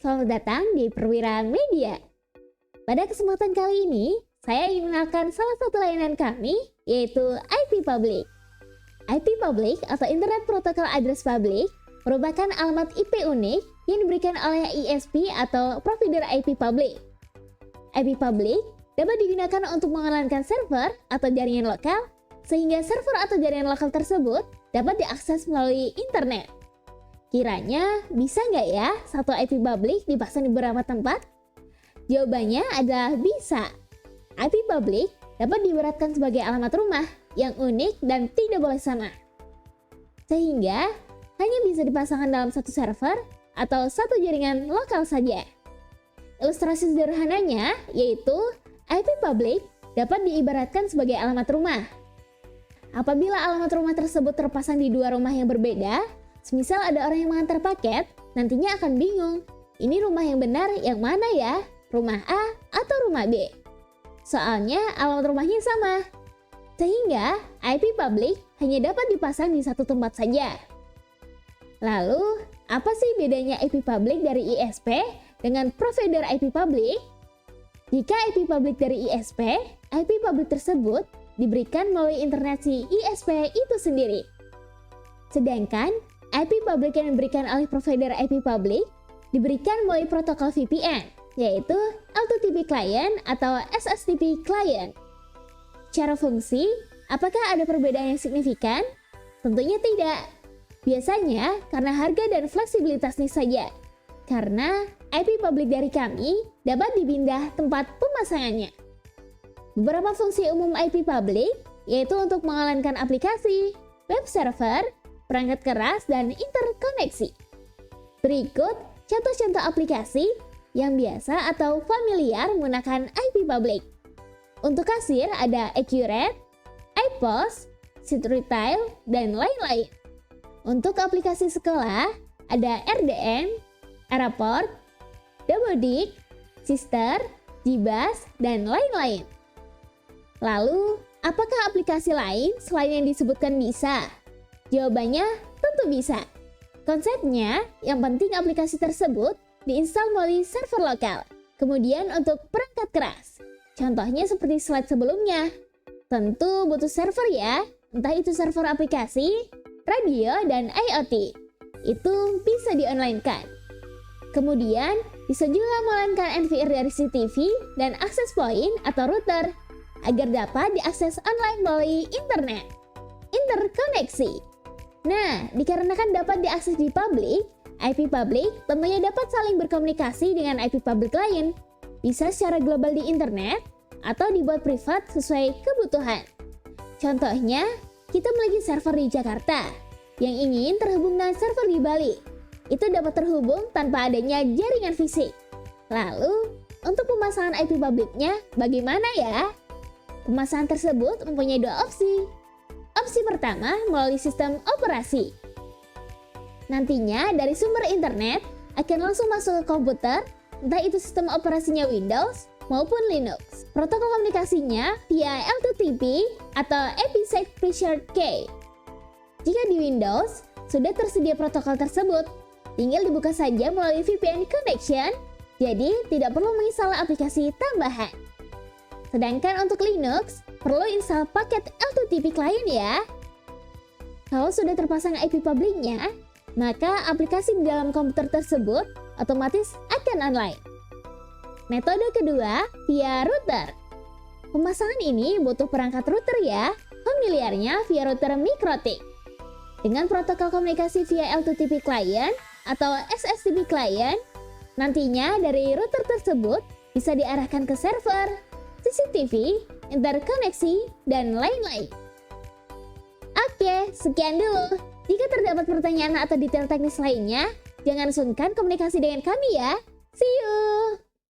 selamat datang di Perwira Media. Pada kesempatan kali ini, saya ingin mengenalkan salah satu layanan kami, yaitu IP Public. IP Public atau Internet Protocol Address Public merupakan alamat IP unik yang diberikan oleh ISP atau provider IP Public. IP Public dapat digunakan untuk mengenalan server atau jaringan lokal, sehingga server atau jaringan lokal tersebut dapat diakses melalui internet. Kiranya bisa nggak ya satu IP Public dipasang di beberapa tempat? Jawabannya adalah bisa. IP Public dapat diibaratkan sebagai alamat rumah yang unik dan tidak boleh sama. Sehingga hanya bisa dipasangkan dalam satu server atau satu jaringan lokal saja. Ilustrasi sederhananya yaitu IP Public dapat diibaratkan sebagai alamat rumah. Apabila alamat rumah tersebut terpasang di dua rumah yang berbeda, semisal ada orang yang mengantar paket, nantinya akan bingung, ini rumah yang benar yang mana ya? Rumah A atau rumah B? Soalnya alamat rumahnya sama. Sehingga IP Public hanya dapat dipasang di satu tempat saja. Lalu, apa sih bedanya IP Public dari ISP dengan provider IP Public? Jika IP Public dari ISP, IP Public tersebut diberikan melalui internet si ISP itu sendiri. Sedangkan IP Public yang diberikan oleh provider IP Public diberikan melalui protokol VPN, yaitu L2TP Client atau SSTP Client. Secara fungsi, apakah ada perbedaan yang signifikan? Tentunya tidak. Biasanya karena harga dan fleksibilitasnya saja. Karena IP Public dari kami dapat dipindah tempat pemasangannya. Beberapa fungsi umum IP Public yaitu untuk mengalankan aplikasi, web server, perangkat keras, dan interkoneksi. Berikut contoh-contoh aplikasi yang biasa atau familiar menggunakan IP Public. Untuk kasir ada Accurate, iPOS, Sheet Retail, dan lain-lain. Untuk aplikasi sekolah ada RDM, Airport, Doubledik, Sister, Jibas, dan lain-lain. Lalu, apakah aplikasi lain selain yang disebutkan bisa? Jawabannya tentu bisa. Konsepnya, yang penting aplikasi tersebut diinstal melalui server lokal. Kemudian untuk perangkat keras. Contohnya seperti slide sebelumnya. Tentu butuh server ya, entah itu server aplikasi, radio, dan IoT. Itu bisa di-online-kan. Kemudian, bisa juga mengalankan NVR dari CCTV dan access point atau router agar dapat diakses online melalui internet. Interkoneksi. Nah, dikarenakan dapat diakses di publik, IP Public tentunya dapat saling berkomunikasi dengan IP Public lain. Bisa secara global di internet atau dibuat privat sesuai kebutuhan. Contohnya, kita memiliki server di Jakarta yang ingin terhubung dengan server di Bali. Itu dapat terhubung tanpa adanya jaringan fisik. Lalu, untuk pemasangan IP Public-nya bagaimana ya? Pemasangan tersebut mempunyai dua opsi. Opsi pertama melalui sistem operasi. Nantinya dari sumber internet akan langsung masuk ke komputer, entah itu sistem operasinya Windows maupun Linux. Protokol komunikasinya via L2TP atau Episec Preferred Key. Jika di Windows sudah tersedia protokol tersebut, tinggal dibuka saja melalui VPN connection, jadi tidak perlu menginstal aplikasi tambahan. Sedangkan untuk Linux, perlu install paket L2TP Client ya. Kalau sudah terpasang IP Public-nya, maka aplikasi di dalam komputer tersebut otomatis akan online. Metode kedua, via router. Pemasangan ini butuh perangkat router ya, familiarnya via router MikroTik. Dengan protokol komunikasi via L2TP Client atau SSTP Client, nantinya dari router tersebut bisa diarahkan ke server, CCTV, interkoneksi, dan lain-lain. Oke, sekian dulu. Jika terdapat pertanyaan atau detail teknis lainnya, jangan sungkan komunikasi dengan kami ya. See you!